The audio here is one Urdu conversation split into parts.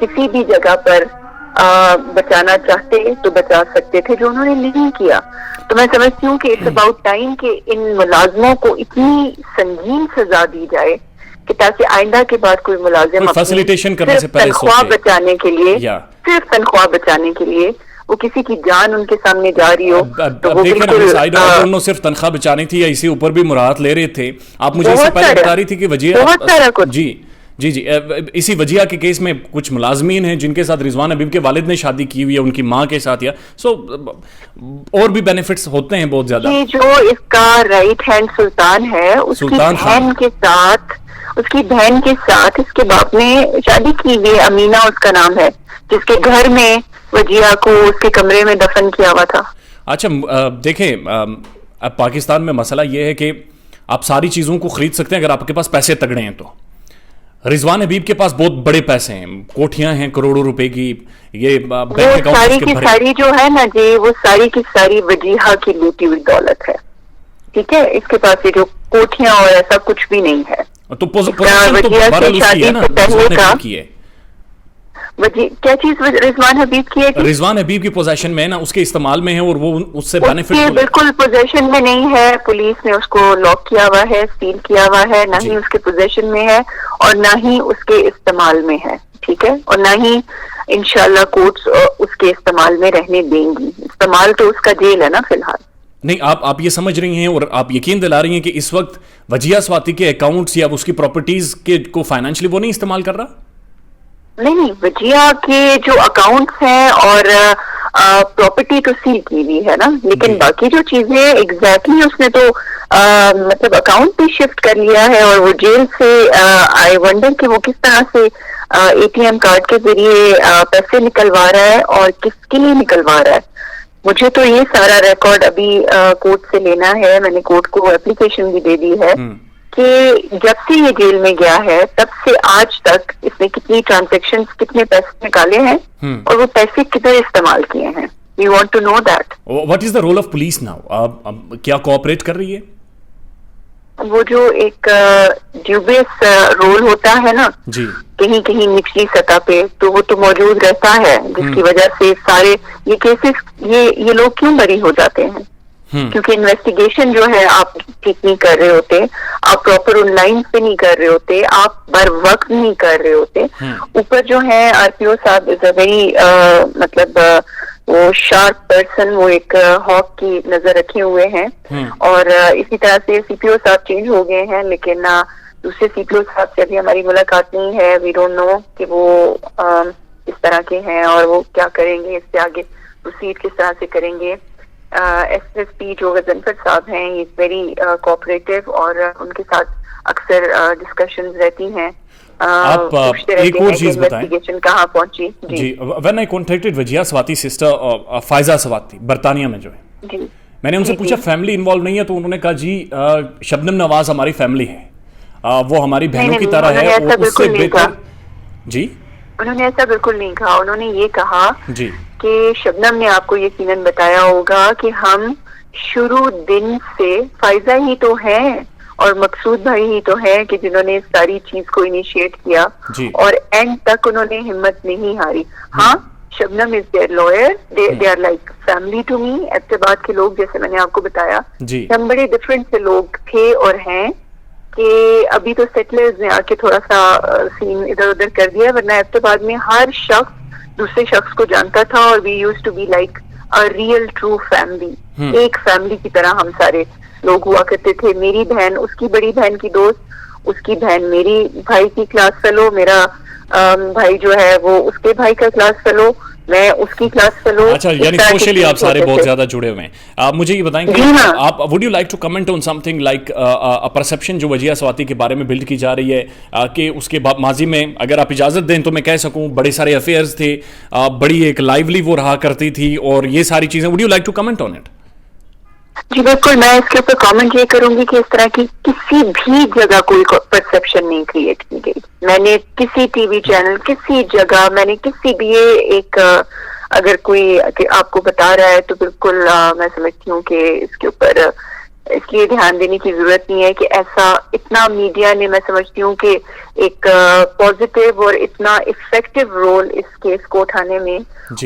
کسی بھی جگہ پر بچانا چاہتے تو بچا سکتے تھے، جو انہوں نے نہیں کیا. تو میں سمجھتی ہوں کہ اٹس اباؤٹ ٹائم کہ ان ملازموں کو اتنی سنگین سزا دی جائے کہ تاکہ آئندہ کے بعد کوئی ملازم فیسیلیٹیشن کرنے سے صرف پہلے تنخواہ بچانے کے لیے یا صرف تنخواہ بچانے کے لیے وہ کسی کی جان ان کے سامنے جا رہی ہو تو وہ بالکل صرف تنخواہ بچانی تھی یا اسی اوپر بھی مراحت لے رہے تھے. آپ مجھے اس سے پہلے بتا رہی تھی کہ وجیہ بہت سارا کچھ جی جی جی اسی وجیہ کے کیس میں کچھ ملازمین ہیں جن کے ساتھ رضوان حبیب کے والد نے شادی کی ہوئی ہے ان کی ماں کے ساتھ، یا سو اور بھی بینیفٹس ہوتے ہیں بہت زیادہ. یہ جو اس کا رائٹ ہینڈ سلطان ہے اس کی بہن کے ساتھ اس کے باپ نے شادی کی ہوئی، امینہ اس کا نام ہے، جس کے گھر میں وجیہ کو اس کے کمرے میں دفن کیا ہوا تھا. اچھا دیکھیں اب پاکستان میں مسئلہ یہ ہے کہ آپ ساری چیزوں کو خرید سکتے ہیں اگر آپ کے پاس پیسے تگڑے ہیں. تو رضوان حبیب کے پاس بہت بڑے پیسے ہیں، کوٹھیاں ہیں کروڑوں روپے کی، یہ بینک اکاؤنٹ کی ساری جو ہے نا جی وہ ساری کی ساری وجیہ کی لوٹی ہوئی دولت ہے. ٹھیک ہے، اس کے پاس یہ جو کوٹھیاں اور ایسا کچھ بھی نہیں ہے. تو وجیہ سے شادی سے پہلے کا کیا چیز رضوان حبیب کی ہے؟ رضوان حبیب کی پوزیشن میں ہے نا، اس کے استعمال میں ہے اور وہ اس سے بینیفٹ بالکل پوزیشن میں نہیں ہے. پولیس نے اس کو لاک کیا ہوا ہے، سیل کیا ہوا ہے، نہ ہی اس کے پوزیشن میں ہے اور نہ ہی اس کے استعمال میں ہے. ٹھیک ہے، اور نہ ہی انشاءاللہ کورٹس اس کے استعمال میں رہنے دیں گی. استعمال تو اس کا جیل ہے نا فی الحال. نہیں، آپ یہ سمجھ رہی ہیں اور آپ یقین دلا رہی ہیں کہ اس وقت وجیہ سواتی کے اکاؤنٹس یا اس کی پراپرٹیز کے کو فائنینشلی وہ نہیں استعمال کر رہا؟ نہیں، وجیہ کے جو اکاؤنٹس ہیں اور پراپرٹی تو سیل کی ہوئی ہے نا، لیکن باقی جو چیزیں ایگزیکٹلی اس نے تو مطلب اکاؤنٹ بھی شفٹ کر لیا ہے. اور وہ جیل سے آئی ونڈر کہ وہ کس طرح سے اے ٹی ایم کارڈ کے ذریعے پیسے نکلوا رہا ہے اور کس کے لیے نکلوا رہا ہے. مجھے تو یہ سارا ریکارڈ ابھی کورٹ سے لینا ہے. میں نے کورٹ کو اپلیکیشن بھی دے دی ہے کہ جب سے یہ جیل میں گیا ہے تب سے آج تک اس نے کتنی ٹرانزیکشنز، کتنے پیسے نکالے ہیں اور وہ پیسے کدھر استعمال کیے ہیں. We want to know that. What is the role of police now? کیا کوآپریٹ کر رہی ہے؟ وہ جو ایک ڈیوبیس رول ہوتا ہے نا کہیں کہیں نچلی سطح پہ، تو وہ تو موجود رہتا ہے، جس کی وجہ سے سارے یہ کیسز یہ لوگ کیوں بری ہو جاتے ہیں؟ کیونکہ انویسٹیگیشن جو ہے آپ ٹھیک نہیں کر رہے ہوتے، آپ پراپر ان لائن پہ نہیں کر رہے ہوتے، آپ بر وقت نہیں کر رہے ہوتے. اوپر جو ہے آر پی او صاحب از اے ویری مطلب وہ شارپ پرسن، وہ ایک ہاک کی نظر رکھے ہوئے ہیں. اور اسی طرح سے سی پی او صاحب چینج ہو گئے ہیں، لیکن دوسرے سی پی او صاحب سے ابھی ہماری ملاقات نہیں ہے. وی ڈونٹ نو کہ وہ اس طرح کے ہیں اور وہ کیا کریں گے، اس سے آگے پروسیڈ کس طرح سے کریں گے. ایس ایس پی جو غضنفر صاحب ہیں، یہ ویری کوآپریٹو اور ان کے ساتھ اکثر ڈسکشنز رہتی ہیں. آپ ایک اور چیز بتائیں کہاں پہنچی. جی when I contacted Wajiha Swati sister Faiza Swati برطانیہ میں جو ہے، میں نے ان سے پوچھا فیملی انوالو نہیں ہے؟ تو انہوں نے کہا جی شبنم نواز ہماری فیملی ہے، وہ ہماری بہنوں کی طرح ہے، اس سے بہتر. جی انہوں نے ایسا بالکل نہیں کہا. انہوں نے یہ کہا جی کہ شبنم نے آپ کو یقیناً بتایا ہوگا کہ ہم شروع دن سے فائزہ ہی تو ہیں اور مقصود بھائی ہی تو ہیں کہ جنہوں نے اس ساری چیز کو انیشیٹ کیا اور اینڈ تک انہوں نے ہمت نہیں ہاری. ہاں، Shabnam is their lawyer, they are like family to me. Abbottabad کے لوگ جیسے میں نے آپ کو بتایا ہم بڑے ڈفرینٹ سے لوگ تھے اور ہیں کہ ابھی تو سیٹلرز نے آ کے تھوڑا سا سین ادھر ادھر کر دیا، ورنہ ایبٹباد میں ہر شخص دوسرے شخص کو جانتا تھا اور we used to be like a real true family. ایک فیملی کی طرح ہم سارے لوگ ہوا کرتے تھے. میری بہن اس کی بڑی بہن کی دوست، اس کی بہن میری بھائی کی کلاس فیلو، میرا بھائی جو ہے وہ اس کے بھائی کا کلاس فیلو، میں اس کی کلاس فیلو. اچھا، یعنی سوشلی آپ سارے بہت زیادہ جڑے ہوئے ہیں. آپ مجھے یہ بتائیں کہ آپ would you like to comment on something like perception جو وجیہ سواتی کے بارے میں بلڈ کی جا رہی ہے کہ اس کے ماضی میں، اگر آپ اجازت دیں تو میں کہہ سکوں، بڑے سارے افیئرز تھے، بڑی ایک لائیولی وہ رہا کرتی تھی اور یہ ساری چیزیں. Would you like to comment on it? جی بالکل، میں اس کے اوپر کامنٹ یہ کروں گی کہ اس طرح کی کسی بھی جگہ کوئی پرسپشن نہیں کریٹ کی گئی. میں نے کسی ٹی وی چینل، کسی جگہ، میں نے کسی بھی ایک اگر کوئی آپ کو بتا رہا ہے تو بالکل میں سمجھتی ہوں کہ اس کے اوپر اس لیے دھیان دینے کی ضرورت نہیں ہے کہ ایسا اتنا میڈیا نے میں سمجھتی ہوں کہ ایک پازیٹیو اور اتنا افیکٹو رول اس کیس کو اٹھانے میں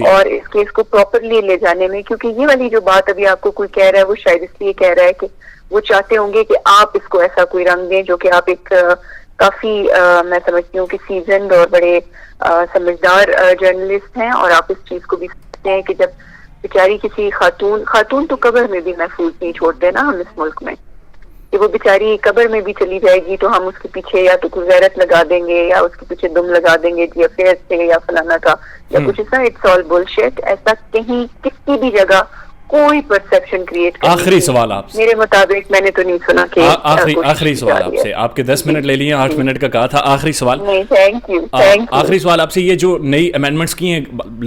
اور اس کیس کو پراپرلی لے جانے میں، کیونکہ یہ والی جو بات ابھی آپ کو کوئی کہہ رہا ہے وہ شاید اس لیے کہہ رہا ہے کہ وہ چاہتے ہوں گے کہ آپ اس کو ایسا کوئی رنگ دیں، جو کہ آپ ایک کافی میں سمجھتی ہوں کہ سیزنڈ اور بڑے سمجھدار جرنلسٹ ہیں، اور آپ اس چیز کو بھی سمجھتے ہیں کہ جب بیچاری کسی خاتون تو قبر میں بھی محفوظ نہیں چھوڑتے نا ہم اس ملک میں، کہ وہ بیچاری قبر میں بھی چلی جائے گی تو ہم اس کے پیچھے یا تو کوئی غیرت لگا دیں گے یا اس کے پیچھے دم لگا دیں گے جی افیئر سے یا فلانا کا یا کچھ ایسا. It's all bullshit. ایسا کہیں کسی بھی جگہ کوئی پرسپشن کریٹ کرنے آخری سوال آپ سے، میرے مطابق میں نے تو نہیں سنا کہ آخری سوال آپ سے، آپ کے 10 منٹ لے لیے، 8 منٹ کا کہا تھا. آخری سوال، تھینک یو. آخری سوال آپ سے، یہ جو نئی امینڈمنٹس کی ہیں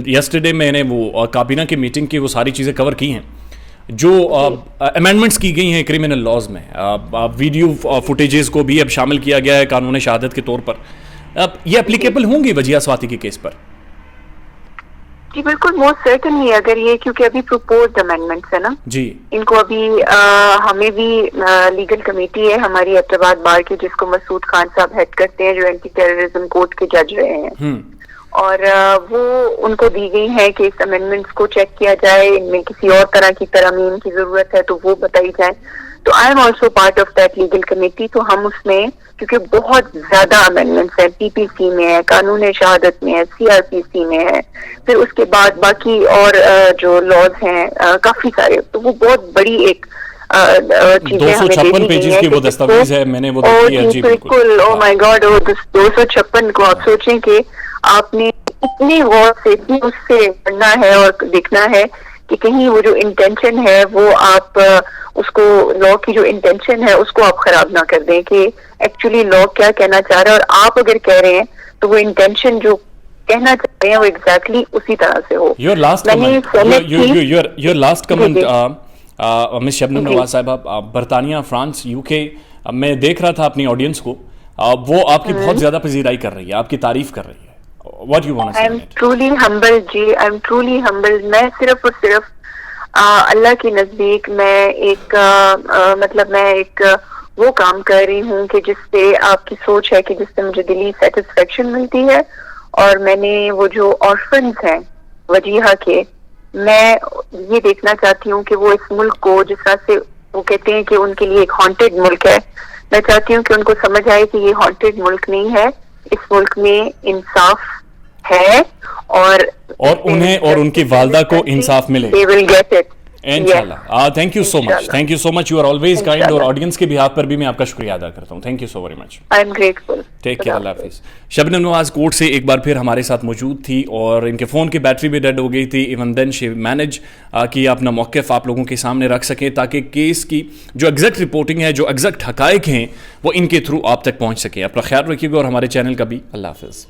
یسٹرڈے میں نے وہ کابینہ کی میٹنگ کی وہ ساری چیزیں کور کی ہیں، جو امینڈمنٹس کی گئی ہیں کرمنل لاز میں، ویڈیو فوٹیجز کو بھی اب شامل کیا گیا ہے قانون شہادت کے طور پر، اب یہ اپلیکیبل ہوں گی وجیہہ سواتی کے کیس پر؟ جی بالکل، موسٹ سرٹنلی. اگر یہ کیونکہ ابھی پروپوزڈ امینڈمنٹس ہے نا جی، ان کو ابھی ہمیں بھی لیگل کمیٹی ہے ہماری حیدرآباد بار کی، جس کو مسعود خان صاحب ہیڈ کرتے ہیں، جو اینٹی ٹیررزم کورٹ کے جج رہے ہیں، اور وہ ان کو دی گئی ہے کہ اس امینڈمنٹس کو چیک کیا جائے، ان میں کسی اور طرح کی ترامیم کی ضرورت ہے تو وہ بتائی جائے. تو I am also part of that legal committee. تو ہم اس میں کیونکہ بہت زیادہ امینڈمنٹس ہیں، پی پی سی میں ہے، قانون شہادت میں ہے، سی آر پی سی میں ہے، پھر اس کے بعد باقی اور جو لاز ہیں کافی سارے، تو وہ بہت بڑی ایک 256 پیجز کی وہ دستاویز ہے، میں نے وہ دیکھی ہے. جی بالکل. او مائی گاڈ، 256 کو آپ سوچیں کہ آپ نے اتنی غور سے اتنی اس سے پڑھنا ہے اور دیکھنا ہے کہ کہیں وہ جو انٹینشن ہے وہ آپ اس کو لا کی جو انٹینشن ہے اس کو آپ خراب نہ کر دیں کہ ایکچولی لا کیا کہنا چاہ رہا ہے، اور آپ اگر کہہ رہے ہیں تو وہ انٹینشن جو کہنا چاہ رہے ہیں وہ ایگزیکٹلی اسی طرح سے ہو. یور لاسٹ کمنٹ مس شبنم نواز صاحبہ، برطانیہ، فرانس، یو کے میں دیکھ رہا تھا اپنی آڈینس کو، وہ آپ کی بہت زیادہ پذیرائی کر رہی ہے، آپ کی تعریف کر رہی ہے. What you want to say? I am truly humble G, I am truly humble. میں صرف اور صرف اللہ کے نزدیک میں ایک مطلب میں ایک وہ کام کر رہی ہوں کہ جس سے آپ کی سوچ ہے کہ جس سے مجھے دلی سیٹسفیکشن ملتی ہے، اور میں نے وہ جو آرفنز ہیں وجیہہ کے، میں یہ دیکھنا چاہتی ہوں کہ وہ اس ملک کو جس طرح سے وہ کہتے ہیں کہ ان کے لیے ایک ہانٹڈ ملک ہے، میں چاہتی ہوں کہ ان کو سمجھ آئے کہ یہ ہانٹڈ ملک نہیں ہے، اس ملک میں انصاف ہے، اور انہیں اور ان کی والدہ کو انصاف ملے. They will get it. انشاءاللہ. Thank you so much, thank you so much. You are always kind. اور آڈینس کے بہاف پر بھی میں آپ کا شکریہ ادا کرتا ہوں. Thank you so very much. I am grateful. Take care. اللہ حافظ. شبنم نواز کورٹ سے ایک بار پھر ہمارے ساتھ موجود تھی، اور ان کے فون کی بیٹری بھی ڈیڈ ہو گئی تھی. ایون دین شی مینج کہ اپنا موقف آپ لوگوں کے سامنے رکھ سکیں، تاکہ کیس کی جو ایگزیکٹ رپورٹنگ ہے، جو ایگزیکٹ حقائق ہیں، وہ ان کے تھرو آپ تک پہنچ سکیں. اپنا خیال رکھیے گا اور ہمارے چینل کا بھی. اللہ حافظ.